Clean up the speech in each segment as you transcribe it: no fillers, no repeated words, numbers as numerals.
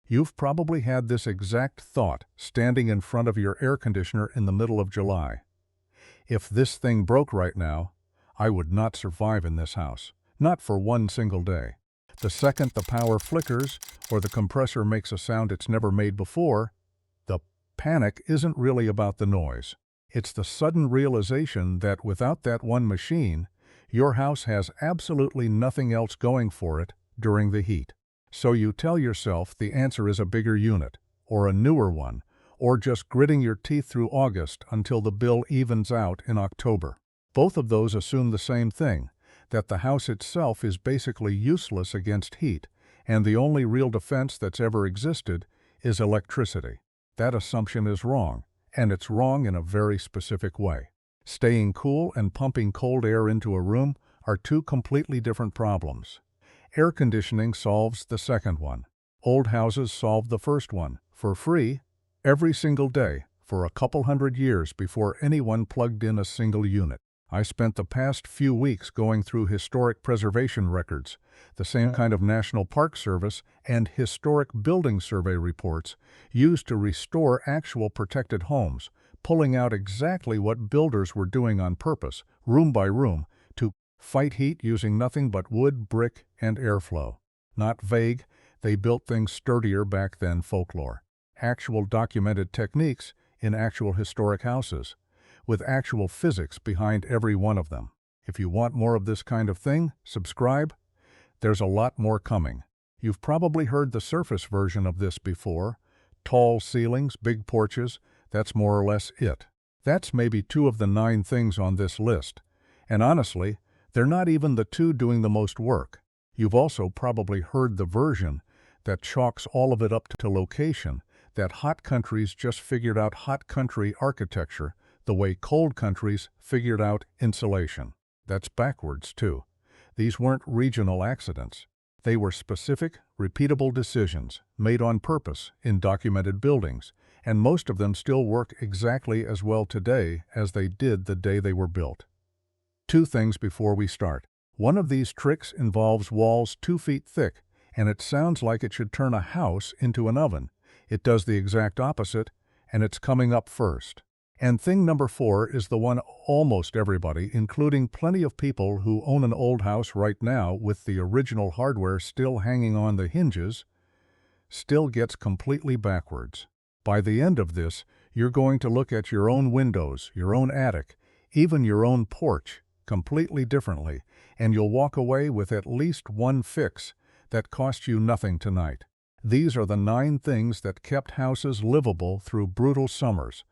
You've probably had this exact thought standing in front of your air conditioner in the middle of July. If this thing broke right now, I would not survive in this house, not for one single day. The second the power flickers or the compressor makes a sound it's never made before, the panic isn't really about the noise. It's the sudden realization that without that one machine, your house has absolutely nothing else going for it during the heat. So you tell yourself the answer is a bigger unit, or a newer one, or just gritting your teeth through August until the bill evens out in October. Both of those assume the same thing, that the house itself is basically useless against heat, and the only real defense that's ever existed is electricity. That assumption is wrong, and it's wrong in a very specific way. Staying cool and pumping cold air into a room are two completely different problems. Air conditioning solves the second one. Old houses solved the first one, for free, every single day, for a couple hundred years before anyone plugged in a single unit. I spent the past few weeks going through historic preservation records, the same kind of National Park Service and Historic Building Survey reports used to restore actual protected homes, pulling out exactly what builders were doing on purpose, room by room, to fight heat using nothing but wood, brick, and airflow. Not vague, they built things sturdier back than folklore. Actual documented techniques in actual historic houses, with actual physics behind every one of them. If you want more of this kind of thing, subscribe. There's a lot more coming. You've probably heard the surface version of this before. Tall ceilings, big porches, that's more or less it. That's maybe 2 of the 9 things on this list. And honestly, they're not even the 2 doing the most work. You've also probably heard the version that chalks all of it up to location, that hot countries just figured out hot country architecture the way cold countries figured out insulation. That's backwards, too. These weren't regional accidents. They were specific, repeatable decisions made on purpose in documented buildings, and most of them still work exactly as well today as they did the day they were built. 2 things before we start. One of these tricks involves walls 2 feet thick, and it sounds like it should turn a house into an oven. It does the exact opposite, and it's coming up first. And thing number 4 is the one almost everybody, including plenty of people who own an old house right now with the original hardware still hanging on the hinges, still gets completely backwards. By the end of this, you're going to look at your own windows, your own attic, even your own porch, completely differently, and you'll walk away with at least one fix that cost you nothing tonight. These are the 9 things that kept houses livable through brutal summers,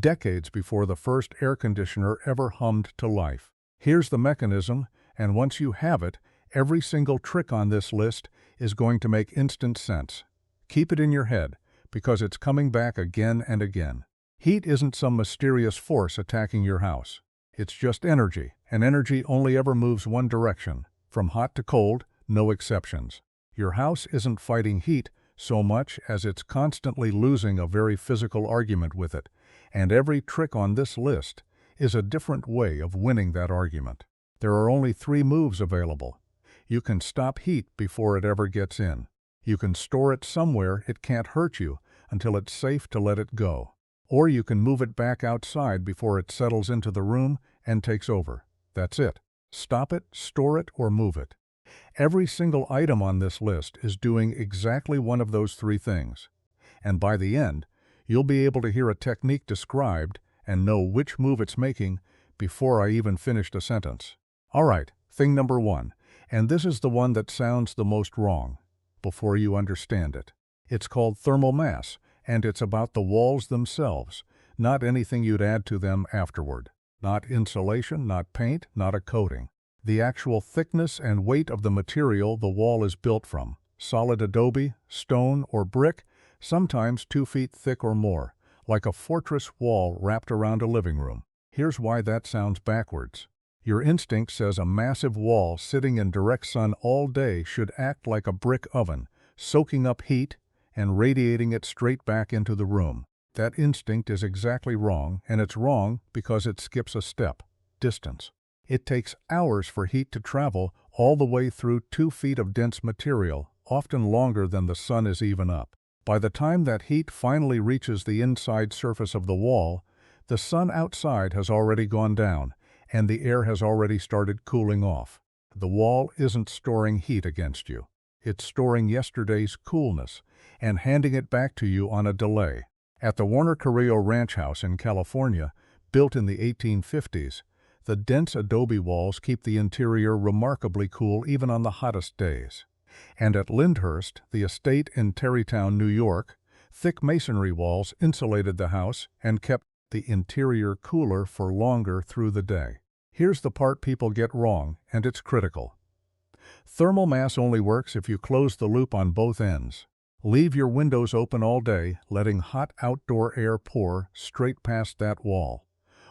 decades before the first air conditioner ever hummed to life. Here's the mechanism, and once you have it, every single trick on this list is going to make instant sense. Keep it in your head, because it's coming back again and again. Heat isn't some mysterious force attacking your house. It's just energy, and energy only ever moves one direction, from hot to cold, no exceptions. Your house isn't fighting heat so much as it's constantly losing a very physical argument with it, and every trick on this list is a different way of winning that argument. There are only 3 moves available. You can stop heat before it ever gets in. You can store it somewhere it can't hurt you until it's safe to let it go. Or you can move it back outside before it settles into the room and takes over. That's it. Stop it, store it, or move it. Every single item on this list is doing exactly one of those 3 things. And by the end, you'll be able to hear a technique described and know which move it's making before I even finished a sentence. All right, thing number 1, and this is the one that sounds the most wrong before you understand it. It's called thermal mass, and it's about the walls themselves, not anything you'd add to them afterward. Not insulation, not paint, not a coating. The actual thickness and weight of the material the wall is built from. Solid adobe, stone, or brick, sometimes 2 feet thick or more, like a fortress wall wrapped around a living room. Here's why that sounds backwards. Your instinct says a massive wall sitting in direct sun all day should act like a brick oven, soaking up heat and radiating it straight back into the room. That instinct is exactly wrong, and it's wrong because it skips a step: distance. It takes hours for heat to travel all the way through 2 feet of dense material, often longer than the sun is even up. By the time that heat finally reaches the inside surface of the wall, the sun outside has already gone down, and the air has already started cooling off. The wall isn't storing heat against you. It's storing yesterday's coolness and handing it back to you on a delay. At the Warner Carrillo Ranch House in California, built in the 1850s, the dense adobe walls keep the interior remarkably cool even on the hottest days. And at Lyndhurst, the estate in Tarrytown, New York, thick masonry walls insulated the house and kept the interior cooler for longer through the day. Here's the part people get wrong, and it's critical. Thermal mass only works if you close the loop on both ends. Leave your windows open all day, letting hot outdoor air pour straight past that wall.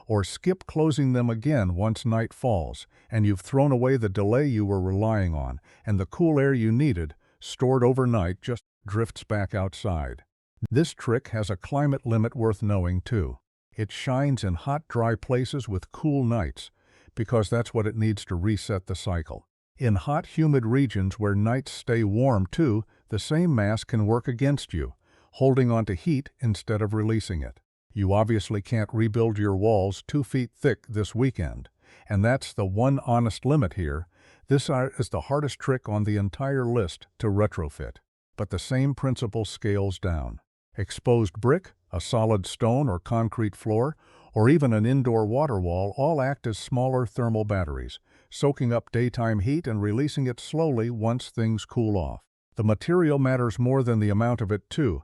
Or skip closing them again once night falls, and you've thrown away the delay you were relying on, and the cool air you needed, stored overnight, just drifts back outside. This trick has a climate limit worth knowing, too. It shines in hot, dry places with cool nights, because that's what it needs to reset the cycle. In hot, humid regions where nights stay warm, too, the same mass can work against you, holding onto heat instead of releasing it. You obviously can't rebuild your walls 2 feet thick this weekend, and that's the one honest limit here. This is the hardest trick on the entire list to retrofit. But the same principle scales down. Exposed brick, a solid stone or concrete floor, or even an indoor water wall all act as smaller thermal batteries, soaking up daytime heat and releasing it slowly once things cool off. The material matters more than the amount of it, too.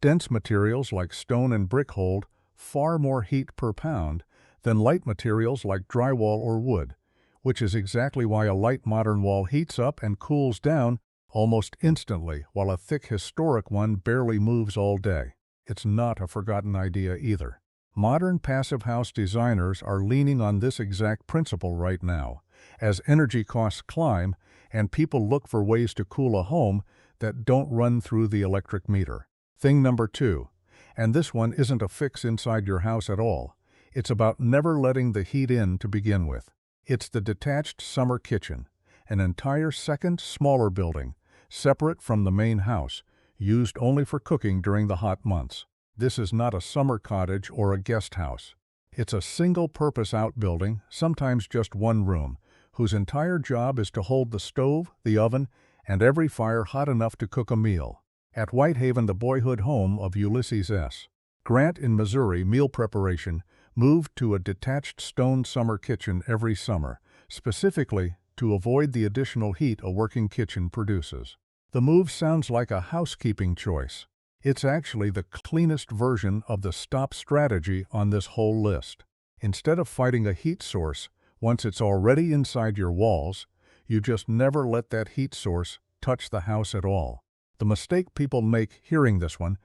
Dense materials like stone and brick hold far more heat per pound than light materials like drywall or wood, which is exactly why a light modern wall heats up and cools down almost instantly, while a thick historic one barely moves all day. It's not a forgotten idea either. Modern passive house designers are leaning on this exact principle right now, as energy costs climb and people look for ways to cool a home that don't run through the electric meter. Thing number 2, and this one isn't a fix inside your house at all. It's about never letting the heat in to begin with. It's the detached summer kitchen, an entire second, smaller building, separate from the main house, used only for cooking during the hot months. This is not a summer cottage or a guest house. It's a single-purpose outbuilding, sometimes just one room, whose entire job is to hold the stove, the oven, and every fire hot enough to cook a meal. At Whitehaven, the boyhood home of Ulysses S. Grant in Missouri, meal preparation moved to a detached stone summer kitchen every summer, specifically to avoid the additional heat a working kitchen produces. The move sounds like a housekeeping choice. It's actually the cleanest version of the stop strategy on this whole list. Instead of fighting a heat source, once it's already inside your walls, you just never let that heat source touch the house at all. The mistake people make hearing this one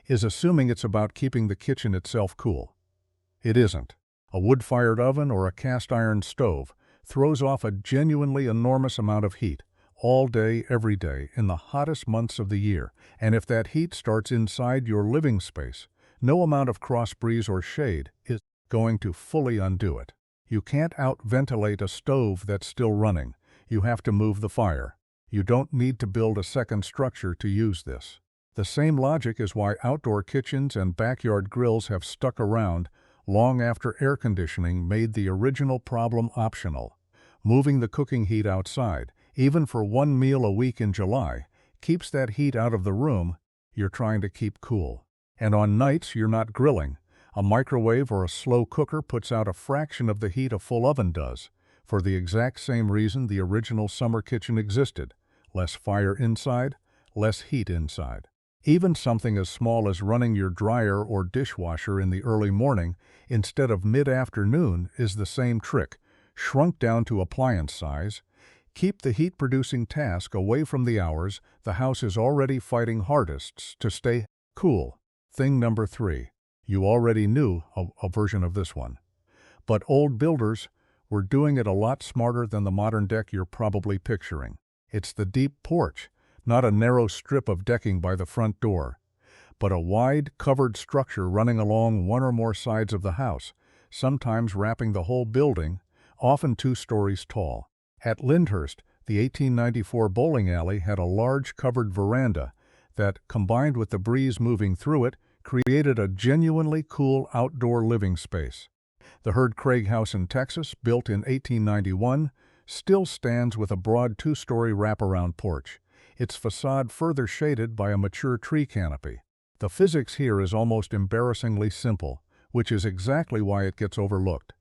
is assuming it's about keeping the kitchen itself cool. It isn't. A wood-fired oven or a cast-iron stove throws off a genuinely enormous amount of heat all day, every day, in the hottest months of the year, and if that heat starts inside your living space, no amount of cross breeze or shade is going to fully undo it. You can't out-ventilate a stove that's still running. You have to move the fire. You don't need to build a second structure to use this. The same logic is why outdoor kitchens and backyard grills have stuck around long after air conditioning made the original problem optional. Moving the cooking heat outside, even for one meal a week in July, keeps that heat out of the room you're trying to keep cool. And on nights you're not grilling, a microwave or a slow cooker puts out a fraction of the heat a full oven does, for the exact same reason the original summer kitchen existed: less fire inside, less heat inside. Even something as small as running your dryer or dishwasher in the early morning instead of mid-afternoon is the same trick, shrunk down to appliance size. Keep the heat-producing task away from the hours the house is already fighting hardest to stay cool. Thing number 3. You already knew a version of this one. But old builders were doing it a lot smarter than the modern deck you're probably picturing. It's the deep porch, not a narrow strip of decking by the front door, but a wide, covered structure running along one or more sides of the house, sometimes wrapping the whole building, often 2 stories tall. At Lyndhurst, the 1894 bowling alley had a large covered veranda that, combined with the breeze moving through it, created a genuinely cool outdoor living space. The Hurd Craig House in Texas, built in 1891, still stands with a broad two-story wraparound porch, its facade further shaded by a mature tree canopy. The physics here is almost embarrassingly simple, which is exactly why it gets overlooked.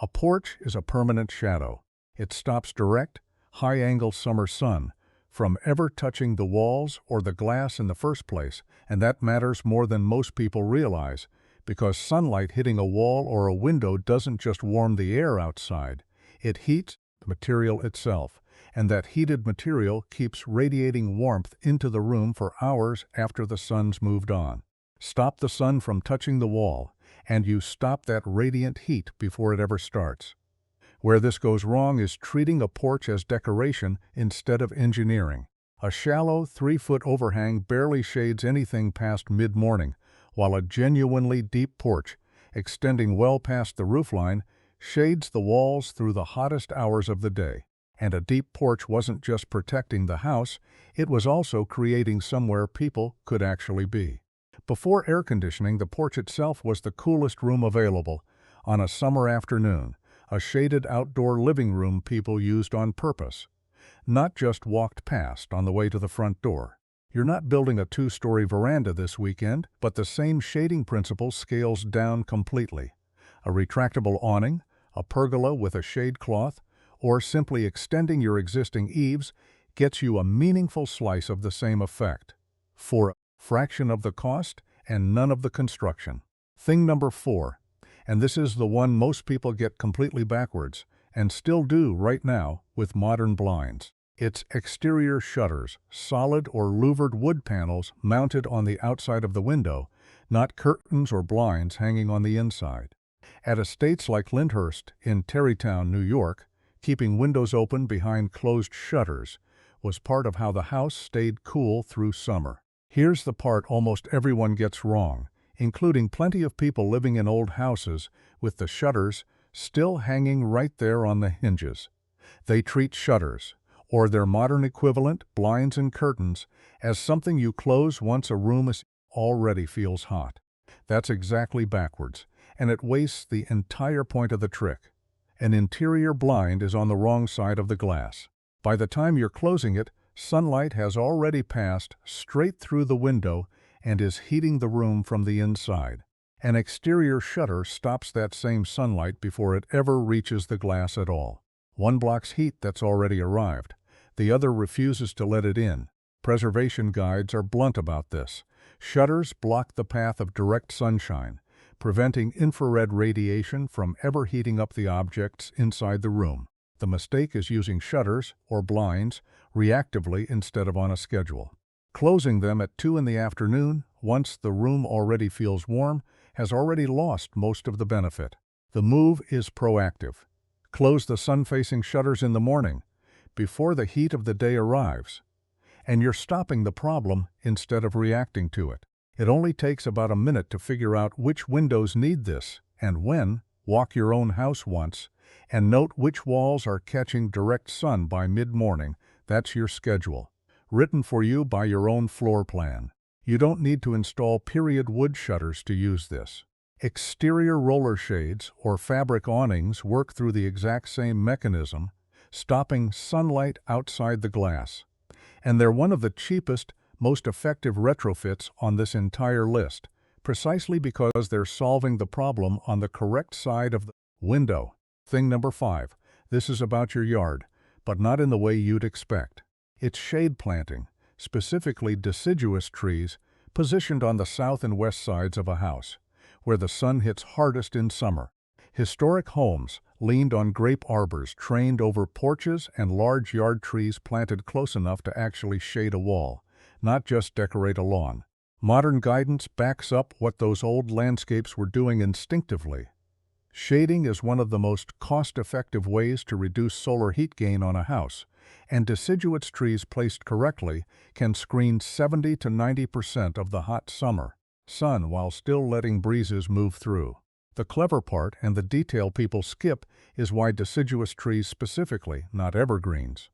A porch is a permanent shadow. It stops direct, high-angle summer sun from ever touching the walls or the glass in the first place, and that matters more than most people realize, because sunlight hitting a wall or a window doesn't just warm the air outside, it heats the material itself, and that heated material keeps radiating warmth into the room for hours after the sun's moved on. Stop the sun from touching the wall, and you stop that radiant heat before it ever starts. Where this goes wrong is treating a porch as decoration instead of engineering. A shallow 3-foot overhang barely shades anything past mid-morning, while a genuinely deep porch, extending well past the roofline, shades the walls through the hottest hours of the day. And a deep porch wasn't just protecting the house, it was also creating somewhere people could actually be. Before air conditioning, the porch itself was the coolest room available. On a summer afternoon, a shaded outdoor living room people used on purpose, not just walked past on the way to the front door. You're not building a 2-story veranda this weekend, but the same shading principle scales down completely. A retractable awning, a pergola with a shade cloth, or simply extending your existing eaves gets you a meaningful slice of the same effect, for a fraction of the cost and none of the construction. Thing number 4. And this is the one most people get completely backwards, and still do right now with modern blinds. It's exterior shutters, solid or louvered wood panels mounted on the outside of the window, not curtains or blinds hanging on the inside. At estates like Lyndhurst in Tarrytown, New York, keeping windows open behind closed shutters was part of how the house stayed cool through summer. Here's the part almost everyone gets wrong, including plenty of people living in old houses with the shutters still hanging right there on the hinges. They treat shutters, or their modern equivalent, blinds and curtains, as something you close once a room already feels hot. That's exactly backwards, and it wastes the entire point of the trick. An interior blind is on the wrong side of the glass. By the time you're closing it, sunlight has already passed straight through the window and is heating the room from the inside. An exterior shutter stops that same sunlight before it ever reaches the glass at all. One blocks heat that's already arrived. The other refuses to let it in. Preservation guides are blunt about this. Shutters block the path of direct sunshine, preventing infrared radiation from ever heating up the objects inside the room. The mistake is using shutters, or blinds, reactively instead of on a schedule. Closing them at 2 in the afternoon, once the room already feels warm, has already lost most of the benefit. The move is proactive. Close the sun-facing shutters in the morning, before the heat of the day arrives, and you're stopping the problem instead of reacting to it. It only takes about a minute to figure out which windows need this, and when. Walk your own house once, and note which walls are catching direct sun by mid-morning. That's your schedule, written for you by your own floor plan. You don't need to install period wood shutters to use this. Exterior roller shades or fabric awnings work through the exact same mechanism, stopping sunlight outside the glass. And they're one of the cheapest, most effective retrofits on this entire list, precisely because they're solving the problem on the correct side of the window. Thing number 5. This is about your yard, but not in the way you'd expect. It's shade planting, specifically deciduous trees, positioned on the south and west sides of a house, where the sun hits hardest in summer. Historic homes leaned on grape arbors trained over porches and large yard trees planted close enough to actually shade a wall, not just decorate a lawn. Modern guidance backs up what those old landscapes were doing instinctively. Shading is one of the most cost-effective ways to reduce solar heat gain on a house, and deciduous trees placed correctly can screen 70 to 90% of the hot summer sun while still letting breezes move through. The clever part, and the detail people skip, is why deciduous trees specifically, not evergreens.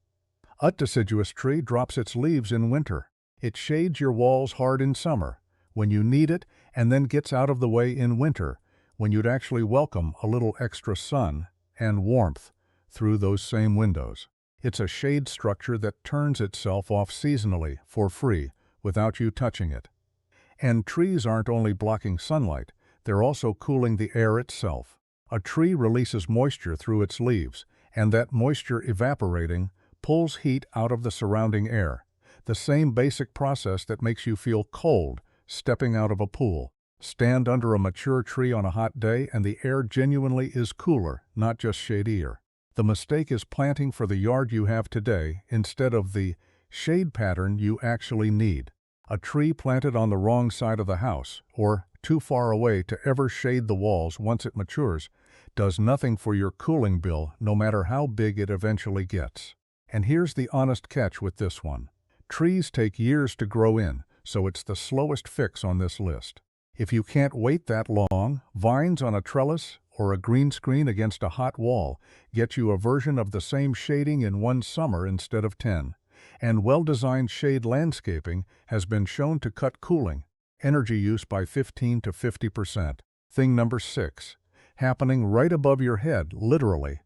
A deciduous tree drops its leaves in winter. It shades your walls hard in summer, when you need it, and then gets out of the way in winter, when you'd actually welcome a little extra sun and warmth through those same windows. It's a shade structure that turns itself off seasonally for free without you touching it. And trees aren't only blocking sunlight, they're also cooling the air itself. A tree releases moisture through its leaves, and that moisture evaporating pulls heat out of the surrounding air. The same basic process that makes you feel cold stepping out of a pool. Stand under a mature tree on a hot day and the air genuinely is cooler, not just shadier. The mistake is planting for the yard you have today instead of the shade pattern you actually need. A tree planted on the wrong side of the house, or too far away to ever shade the walls once it matures, does nothing for your cooling bill no matter how big it eventually gets. And here's the honest catch with this one. Trees take years to grow in, so it's the slowest fix on this list. If you can't wait that long, vines on a trellis or a green screen against a hot wall get you a version of the same shading in one summer instead of 10. And well-designed shade landscaping has been shown to cut cooling energy use by 15 to 50%. Thing number 6, happening right above your head, literally,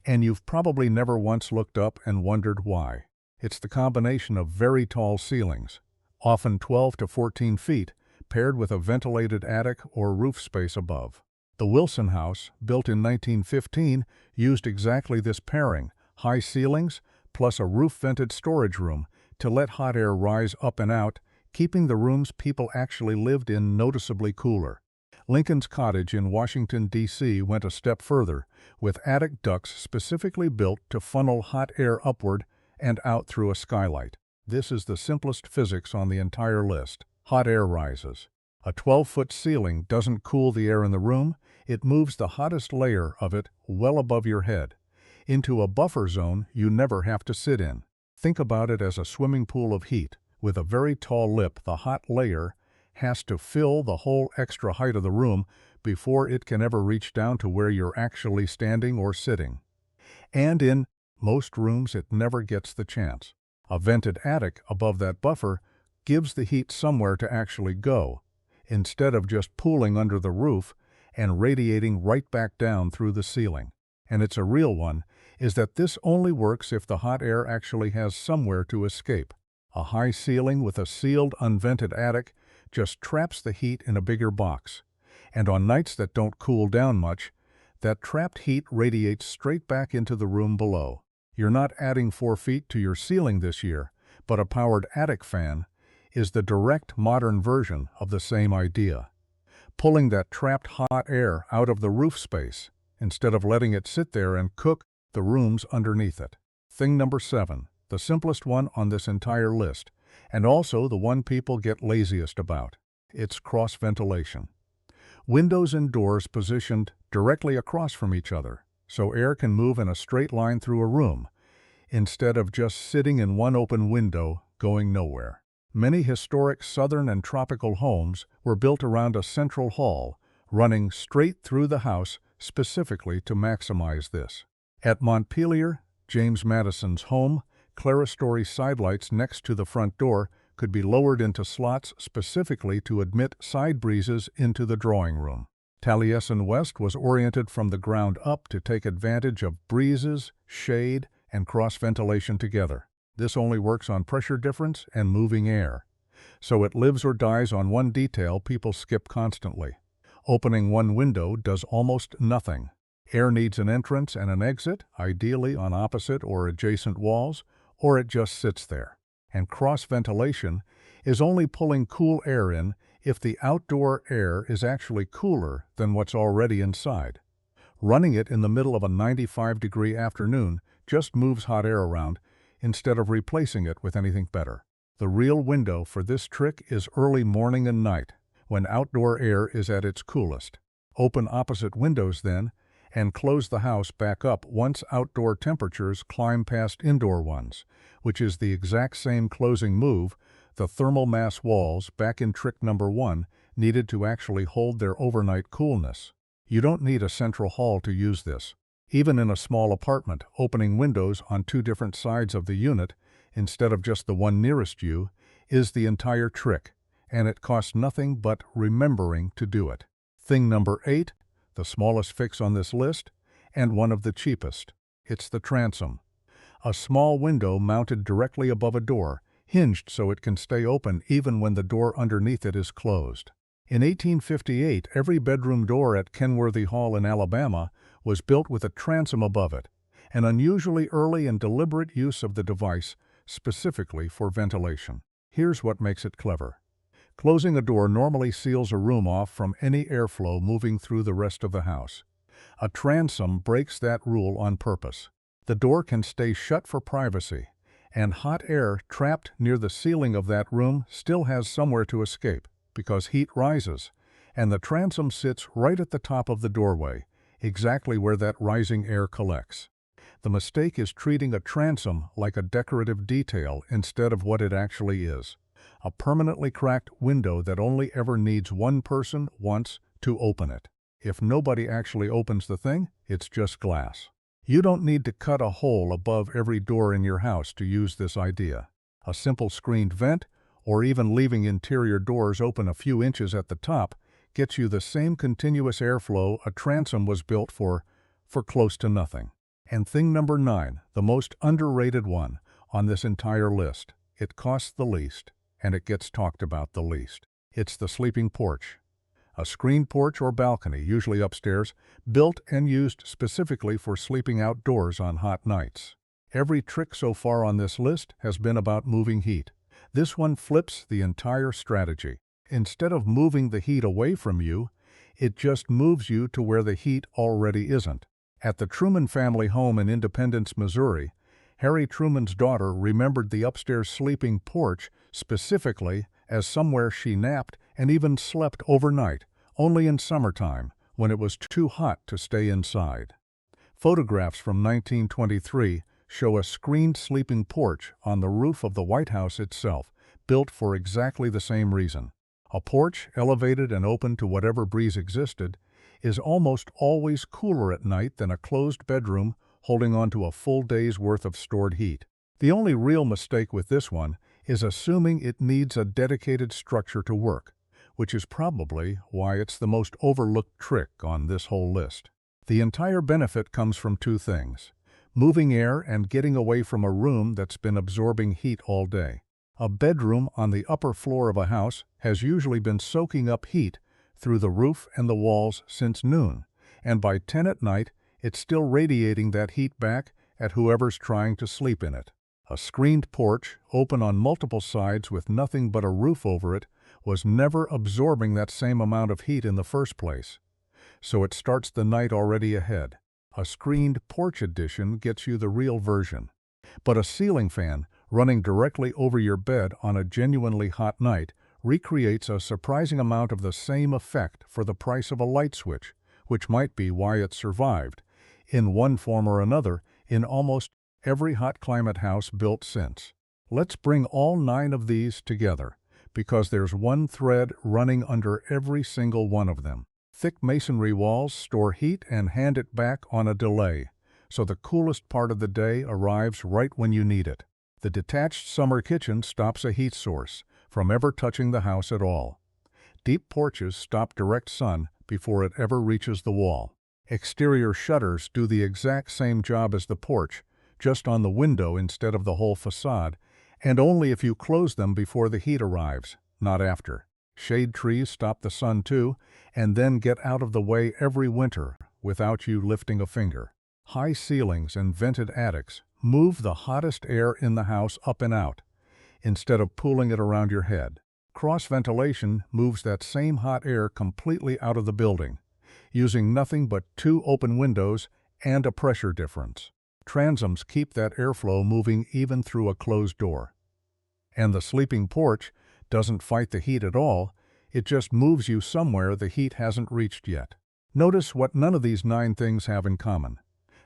and you've probably never once looked up and wondered why. It's the combination of very tall ceilings, often 12 to 14 feet, paired with a ventilated attic or roof space above. The Wilson House, built in 1915, used exactly this pairing, high ceilings plus a roof-vented storage room, to let hot air rise up and out, keeping the rooms people actually lived in noticeably cooler. Lincoln's Cottage in Washington, D.C. went a step further, with attic ducts specifically built to funnel hot air upward and out through a skylight. This is the simplest physics on the entire list. Hot air rises. A 12-foot ceiling doesn't cool the air in the room, it moves the hottest layer of it well above your head, into a buffer zone you never have to sit in. Think about it as a swimming pool of heat. With a very tall lip, the hot layer has to fill the whole extra height of the room before it can ever reach down to where you're actually standing or sitting. And in most rooms, it never gets the chance. A vented attic above that buffer gives the heat somewhere to actually go, instead of just pooling under the roof and radiating right back down through the ceiling. And it's a real one, is that this only works if the hot air actually has somewhere to escape. A high ceiling with a sealed, unvented attic just traps the heat in a bigger box. And on nights that don't cool down much, that trapped heat radiates straight back into the room below. You're not adding 4 feet to your ceiling this year, but a powered attic fan is the direct modern version of the same idea. Pulling that trapped hot air out of the roof space, instead of letting it sit there and cook the rooms underneath it. Thing number 7, the simplest one on this entire list, and also the one people get laziest about. It's cross-ventilation. Windows and doors positioned directly across from each other, so air can move in a straight line through a room, instead of just sitting in one open window going nowhere. Many historic southern and tropical homes were built around a central hall, running straight through the house specifically to maximize this. At Montpelier, James Madison's home, clerestory sidelights next to the front door could be lowered into slots specifically to admit side breezes into the drawing room. Taliesin West was oriented from the ground up to take advantage of breezes, shade, and cross-ventilation together. This only works on pressure difference and moving air, so it lives or dies on one detail people skip constantly. Opening one window does almost nothing. Air needs an entrance and an exit, ideally on opposite or adjacent walls, or it just sits there. And cross-ventilation is only pulling cool air in if the outdoor air is actually cooler than what's already inside. Running it in the middle of a 95-degree afternoon just moves hot air around instead of replacing it with anything better. The real window for this trick is early morning and night, when outdoor air is at its coolest. Open opposite windows then, and close the house back up once outdoor temperatures climb past indoor ones, which is the exact same closing move the thermal mass walls back in trick number 1 needed to actually hold their overnight coolness. You don't need a central hall to use this. Even in a small apartment, opening windows on 2 different sides of the unit, instead of just the one nearest you, is the entire trick, and it costs nothing but remembering to do it. Thing number 8, the smallest fix on this list, and one of the cheapest. It's the transom. A small window mounted directly above a door, hinged so it can stay open even when the door underneath it is closed. In 1858, every bedroom door at Kenworthy Hall in Alabama was built with a transom above it, an unusually early and deliberate use of the device specifically for ventilation. Here's what makes it clever. Closing a door normally seals a room off from any airflow moving through the rest of the house. A transom breaks that rule on purpose. The door can stay shut for privacy, and hot air trapped near the ceiling of that room still has somewhere to escape, because heat rises, and the transom sits right at the top of the doorway, exactly where that rising air collects. The mistake is treating a transom like a decorative detail instead of what it actually is, a permanently cracked window that only ever needs one person once to open it. If nobody actually opens the thing, it's just glass. You don't need to cut a hole above every door in your house to use this idea. A simple screened vent, or even leaving interior doors open a few inches at the top, gets you the same continuous airflow a transom was built for close to nothing. And thing number 9, the most underrated one on this entire list. It costs the least, and it gets talked about the least. It's the sleeping porch. A screened porch or balcony, usually upstairs, built and used specifically for sleeping outdoors on hot nights. Every trick so far on this list has been about moving heat. This one flips the entire strategy. Instead of moving the heat away from you, it just moves you to where the heat already isn't. At the Truman family home in Independence, Missouri, Harry Truman's daughter remembered the upstairs sleeping porch specifically as somewhere she napped and even slept overnight, only in summertime, when it was too hot to stay inside. Photographs from 1923 show a screened sleeping porch on the roof of the White House itself, built for exactly the same reason. A porch, elevated and open to whatever breeze existed, is almost always cooler at night than a closed bedroom holding on to a full day's worth of stored heat. The only real mistake with this one is assuming it needs a dedicated structure to work, which is probably why it's the most overlooked trick on this whole list. The entire benefit comes from two things: moving air and getting away from a room that's been absorbing heat all day. A bedroom on the upper floor of a house has usually been soaking up heat through the roof and the walls since noon, and by 10 at night, it's still radiating that heat back at whoever's trying to sleep in it. A screened porch, open on multiple sides with nothing but a roof over it, was never absorbing that same amount of heat in the first place. So it starts the night already ahead. A screened porch edition gets you the real version. But a ceiling fan, running directly over your bed on a genuinely hot night, recreates a surprising amount of the same effect for the price of a light switch, which might be why it survived, in one form or another, in almost every hot climate house built since. Let's bring all 9 of these together, because there's one thread running under every single one of them. Thick masonry walls store heat and hand it back on a delay, so the coolest part of the day arrives right when you need it. The detached summer kitchen stops a heat source from ever touching the house at all. Deep porches stop direct sun before it ever reaches the wall. Exterior shutters do the exact same job as the porch, just on the window instead of the whole facade, and only if you close them before the heat arrives, not after. Shade trees stop the sun too, and then get out of the way every winter without you lifting a finger. High ceilings and vented attics move the hottest air in the house up and out, instead of pooling it around your head. Cross ventilation moves that same hot air completely out of the building, using nothing but 2 open windows and a pressure difference. Transoms keep that airflow moving even through a closed door. And the sleeping porch doesn't fight the heat at all, it just moves you somewhere the heat hasn't reached yet. Notice what none of these 9 things have in common.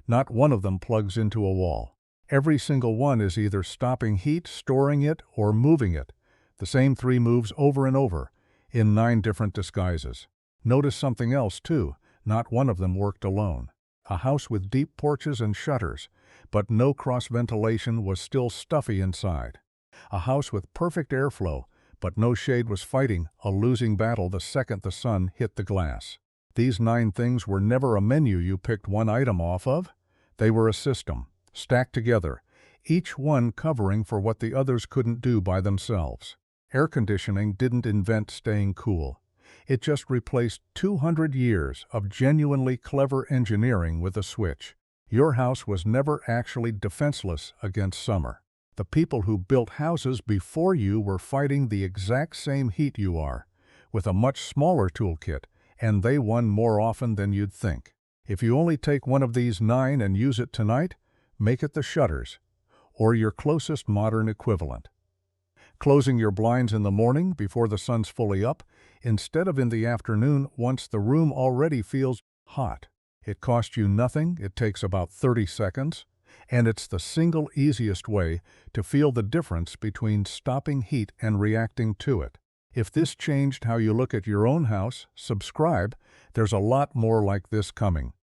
Not one of them plugs into a wall. Every single one is either stopping heat, storing it, or moving it. The same 3 moves over and over, in 9 different disguises. Notice something else too, not one of them worked alone. A house with deep porches and shutters, but no cross ventilation was still stuffy inside. A house with perfect airflow, but no shade was fighting a losing battle the second the sun hit the glass. These 9 things were never a menu you picked one item off of. They were a system, stacked together, each one covering for what the others couldn't do by themselves. Air conditioning didn't invent staying cool. It just replaced 200 years of genuinely clever engineering with a switch. Your house was never actually defenseless against summer. The people who built houses before you were fighting the exact same heat you are, with a much smaller toolkit, and they won more often than you'd think. If you only take one of these 9 and use it tonight, make it the shutters, or your closest modern equivalent. Closing your blinds in the morning before the sun's fully up, instead of in the afternoon once the room already feels hot. It costs you nothing, it takes about 30 seconds, and it's the single easiest way to feel the difference between stopping heat and reacting to it. If this changed how you look at your own house, subscribe. There's a lot more like this coming.